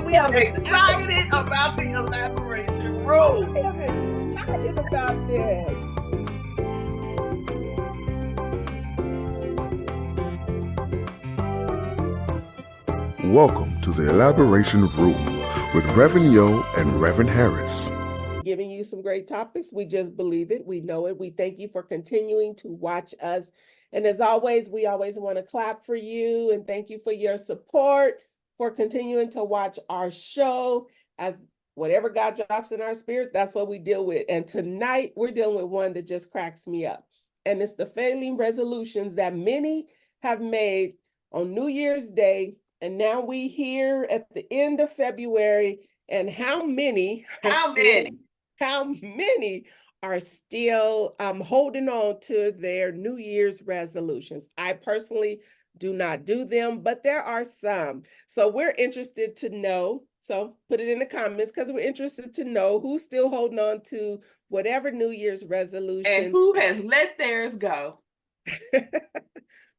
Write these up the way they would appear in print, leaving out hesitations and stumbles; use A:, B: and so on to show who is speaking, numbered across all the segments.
A: We are excited about the elaboration room.
B: I am excited about this.
C: Welcome to the Elaboration Room with Reverend Yo and Reverend Harris.
B: Giving you some great topics. We just believe it. We know it. We thank you for continuing to watch us. And as always, we always want to clap for you and thank you for your support, for continuing to watch our show. As whatever God drops in our spirit, that's what we deal with. And tonight we're dealing with one that just cracks me up. And it's the failing resolutions that many have made on New Year's Day. And now we here at the end of February. And how many are still holding on to their New Year's resolutions? I personally do not do them, but there are some. So we're interested to know. So put it in the comments because we're interested to know who's still holding on to whatever New Year's resolution.
A: And who has let theirs go.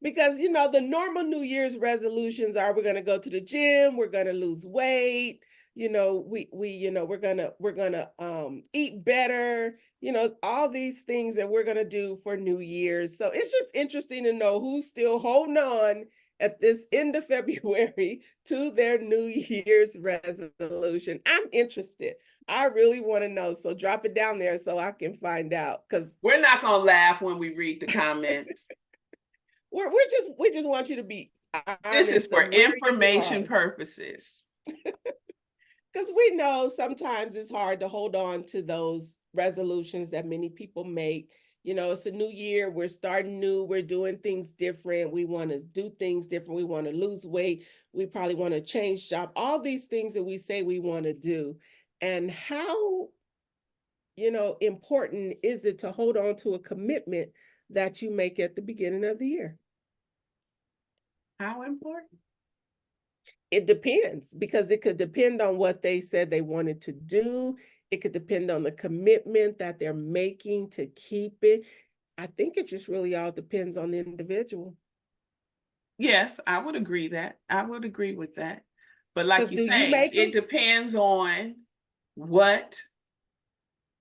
B: Because, you know, the normal New Year's resolutions are we're going to go to the gym, we're going to lose weight, you know, we're gonna eat better, you know, all these things that we're gonna do for New Year's. So it's just interesting to know who's still holding on at this end of February to their New Year's resolution. I'm interested. I really want to know. So drop it down there so I can find out. Because
A: we're not gonna laugh when we read the comments.
B: we just want you to be honest.
A: This is for information purposes.
B: Because we know sometimes it's hard to hold on to those resolutions that many people make. You know, it's a new year. We're starting new. We're doing things different. We want to do things different. We want to lose weight. We probably want to change job. All these things that we say we want to do. And how, you know, important is it to hold on to a commitment that you make at the beginning of the year?
A: How important?
B: It depends, because it could depend on what they said they wanted to do. It could depend on the commitment that they're making to keep it. I think it just really all depends on the individual.
A: Yes, I would agree with that. But like you say, it depends on what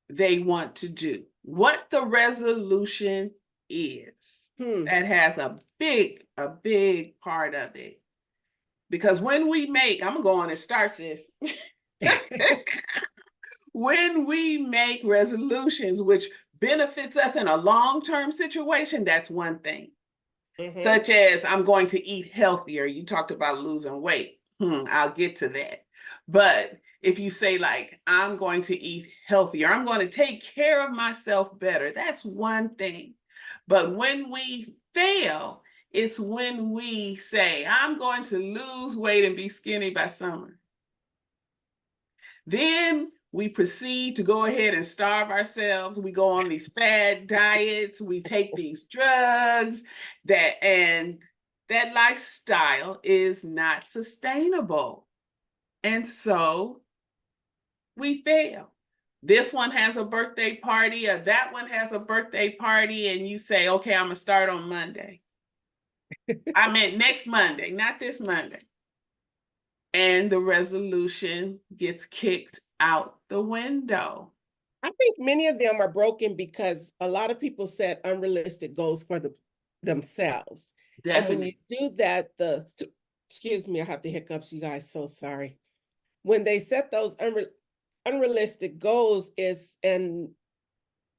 A: they want to do, what the resolution is. That has a big part of it. Because when we make, I'm gonna go on and start this. When we make resolutions, which benefits us in a long-term situation, that's one thing. Such as I'm going to eat healthier. You talked about losing weight. I'll get to that. But if you say like, I'm going to eat healthier, I'm going to take care of myself better, that's one thing. But when we fail, it's when we say, I'm going to lose weight and be skinny by summer. Then we proceed to go ahead and starve ourselves. We go on these fad diets. We take these drugs, and that lifestyle is not sustainable. And so we fail. This one has a birthday party, or that one has a birthday party, and you say, okay, I'm gonna start on Monday. I meant next Monday, not this Monday. And the resolution gets kicked out the window.
B: I think many of them are broken because a lot of people set unrealistic goals for themselves. Definitely. And when you do that, excuse me, I have the hiccups, you guys, so sorry. When they set those unrealistic goals and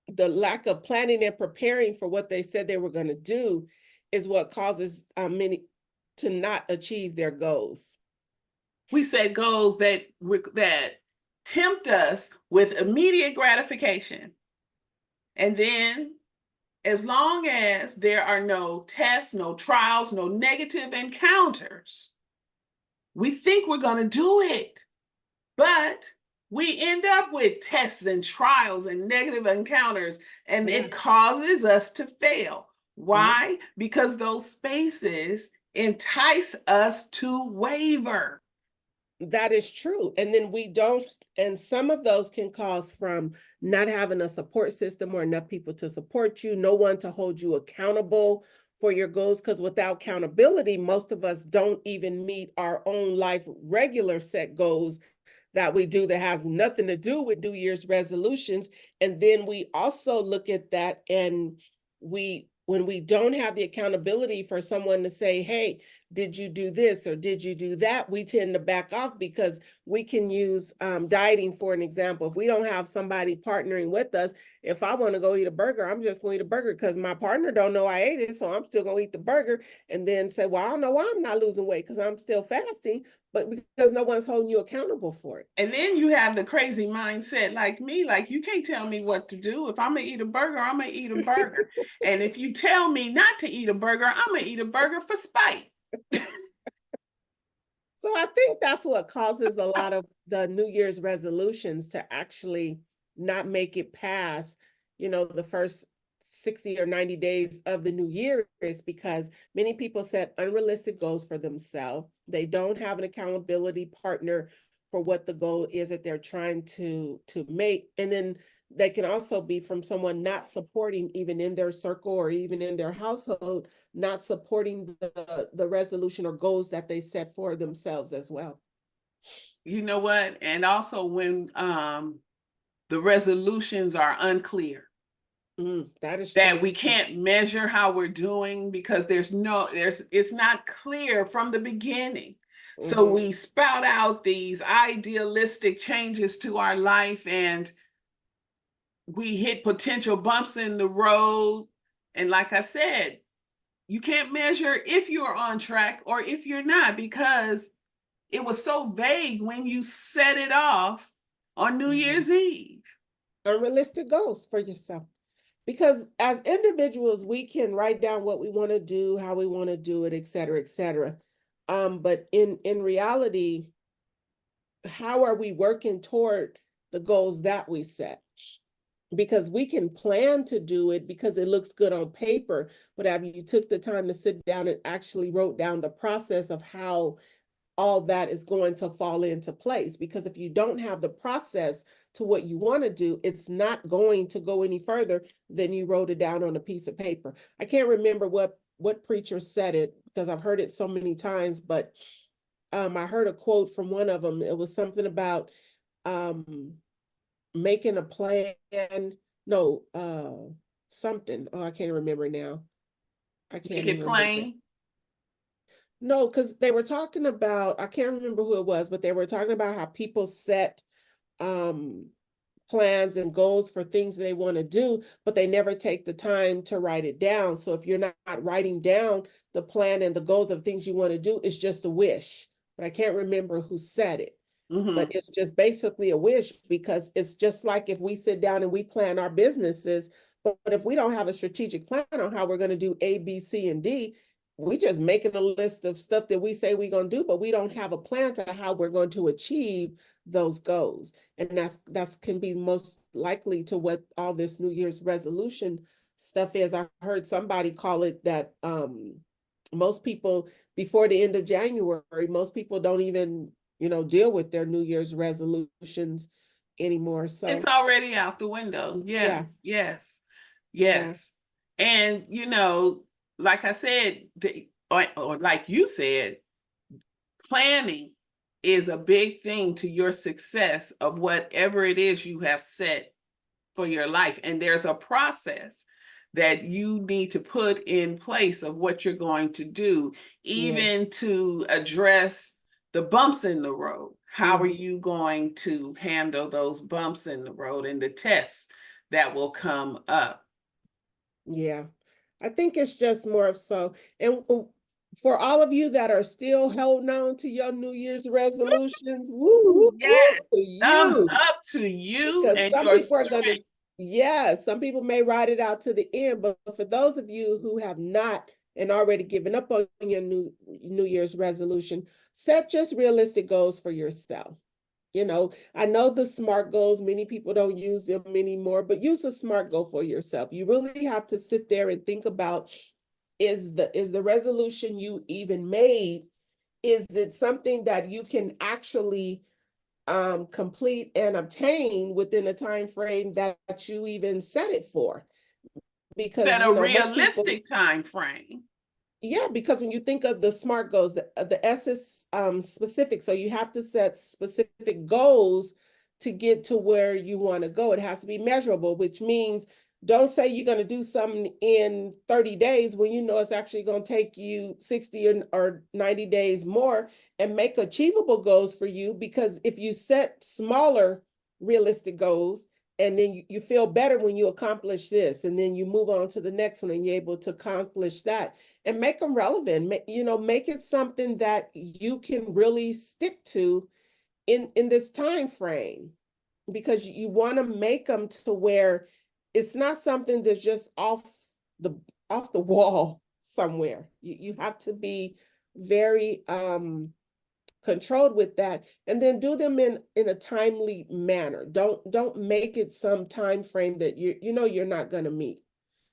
B: the lack of planning and preparing for what they said they were going to do is what causes many to not achieve their goals.
A: We set goals that tempt us with immediate gratification. And then as long as there are no tests, no trials, no negative encounters, we think we're going to do it. But we end up with tests and trials and negative encounters, and it causes us to fail. Why? Because those spaces entice us to waver.
B: That is true. And then we don't, and some of those can cause from not having a support system or enough people to support you, no one to hold you accountable for your goals, because without accountability, most of us don't even meet our own life regular set goals that we do that has nothing to do with New Year's resolutions. And then we also look at that, and when we don't have the accountability for someone to say, hey, did you do this or did you do that? We tend to back off, because we can use dieting for an example. If we don't have somebody partnering with us, if I want to go eat a burger, I'm just going to eat a burger because my partner don't know I ate it, so I'm still going to eat the burger, and then say, well, I don't know why I'm not losing weight because I'm still fasting, but because no one's holding you accountable for it.
A: And then you have the crazy mindset like me, like you can't tell me what to do. If I'm gonna eat a burger, I'm gonna eat a burger. And if you tell me not to eat a burger, I'm gonna eat a burger for spite.
B: So I think that's what causes a lot of the New Year's resolutions to actually not make it past, the first 60 or 90 days of the new year, is because many people set unrealistic goals for themselves. They don't have an accountability partner for what the goal is that they're trying to make. And then they can also be from someone not supporting, even in their circle or even in their household, not supporting the resolution or goals that they set for themselves as well.
A: You know what? And also when the resolutions are unclear,
B: That is
A: that
B: true.
A: we can't measure how we're doing because it's not clear from the beginning. So
B: Mhm.
A: we spout out these idealistic changes to our life, and we hit potential bumps in the road. And like I said, you can't measure if you're on track or if you're not, because it was so vague when you set it off on New Year's Eve.
B: Unrealistic goals for yourself. Because as individuals, we can write down what we want to do, how we want to do it, et cetera, et cetera. But in reality, how are we working toward the goals that we set? Because we can plan to do it because it looks good on paper, but have you took the time to sit down and actually wrote down the process of how all that is going to fall into place? Because if you don't have the process to what you want to do, it's not going to go any further than you wrote it down on a piece of paper. I can't remember what preacher said it because I've heard it so many times, but I heard a quote from one of them. It was something about making a plan. No, something. Oh, I can't remember now. I can't
A: Make it
B: even remember.
A: plain.
B: No, because they were talking about, I can't remember who it was, but they were talking about how people set um plans and goals for things they want to do, but they never take the time to write it down. So if you're not writing down the plan and the goals of things you want to do, it's just a wish. But I can't remember who said it. But
A: Mm-hmm.
B: it's just basically a wish, because it's just like if we sit down and we plan our businesses, but if we don't have a strategic plan on how we're going to do A, B, C, and D, we just making a list of stuff that we say we're going to do, but we don't have a plan to how we're going to achieve those goals. And that's can be most likely to what all this New Year's resolution stuff is. I heard somebody call it that most people before the end of January, most people don't even deal with their New Year's resolutions anymore.
A: It's
B: So
A: already out the window.
B: yeah,
A: Yes, yes,
B: yeah,
A: yes. And like I said, or like you said, planning is a big thing to your success of whatever it is you have set for your life. And there's a process that you need to put in place of what you're going to do,
B: yeah.
A: even to address the bumps in the road. How are
B: Mhm.
A: you going to handle those bumps in the road and the tests that will come up?
B: Yeah, I think it's just more of so. And for all of you that are still holding on to your New Year's resolutions, woo, woo, woo
A: Yes.
B: to
A: Thumbs
B: you.
A: up to you
B: Because
A: and
B: some
A: your
B: people are going
A: strength.
B: to, yeah, some people may ride it out to the end, but for those of you who have not and already given up on your New Year's resolution, set just realistic goals for yourself. I know the SMART goals, many people don't use them anymore, but use a SMART goal for yourself. You really have to sit there and think about, is the resolution you even made, is it something that you can actually complete and obtain within the time frame that you even set it for? because,
A: Set a
B: most people,
A: realistic time frame.
B: yeah, because when you think of the SMART goals, the S is specific. So you have to set specific goals to get to where you want to go. It has to be measurable, which means don't say you're going to do something in 30 days when you know it's actually going to take you 60 or 90 days more, and make achievable goals for you. Because if you set smaller, realistic goals, and then you feel better when you accomplish this, and then you move on to the next one and you're able to accomplish that, and make them relevant. Make it something that you can really stick to in this time frame, because you want to make them to where it's not something that's just the off the wall somewhere. You have to be very controlled with that, and then do them in a timely manner. Don't make it some time frame that you're not going to meet.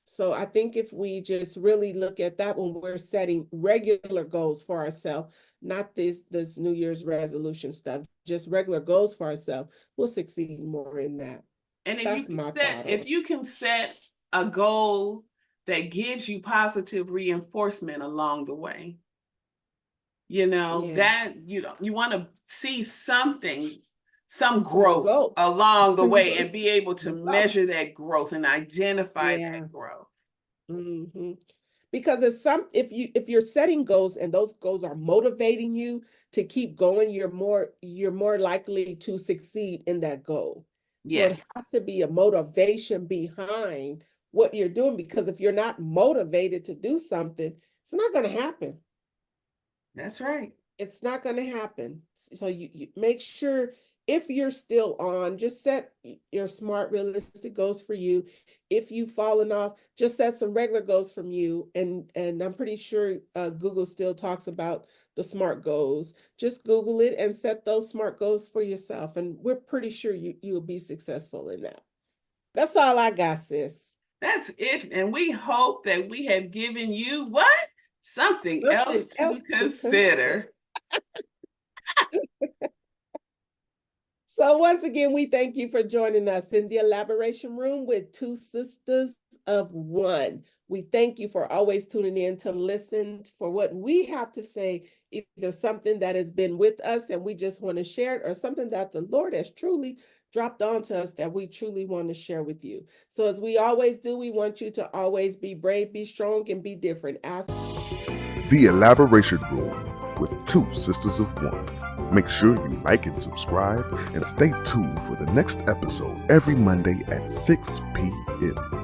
B: So I think if we just really look at that when we're setting regular goals for ourselves, not this New Year's resolution stuff, just regular goals for ourselves, we'll succeed more in that.
A: And
B: That's my thought on
A: if
B: it.
A: you can set a goal that gives you positive reinforcement along the way,
B: Yeah.
A: that you want to see some
B: The
A: growth
B: results.
A: along the way, and be able to
B: Results.
A: measure that growth and identify
B: Yeah.
A: that growth.
B: Mm-hmm. Because if you're setting goals and those goals are motivating you to keep going, you're more likely to succeed in that goal. So it
A: Yes,
B: has to be a motivation behind what you're doing, because if you're not motivated to do something, it's not going to happen.
A: that's right.
B: It's not going to happen. So you make sure, if you're still on, just set your SMART realistic goals for you. If you've fallen off, just set some regular goals from you. And I'm pretty sure Google still talks about the SMART goals. Just Google it and set those SMART goals for yourself. And we're pretty sure you'll be successful in that. That's all I got, sis.
A: That's it. And we hope that we have given you what? Something else
B: Something
A: to
B: else to
A: consider.
B: So once again, we thank you for joining us in the Elaboration Room with two sisters of one. We thank you for always tuning in to listen for what we have to say, either something that has been with us and we just want to share it, or something that the Lord has truly dropped onto us that we truly want to share with you. So as we always do, we want you to always be brave, be strong, and be different.
C: The Elaboration Room with two sisters of one. Make sure you like and subscribe, and stay tuned for the next episode every Monday at 6 p.m.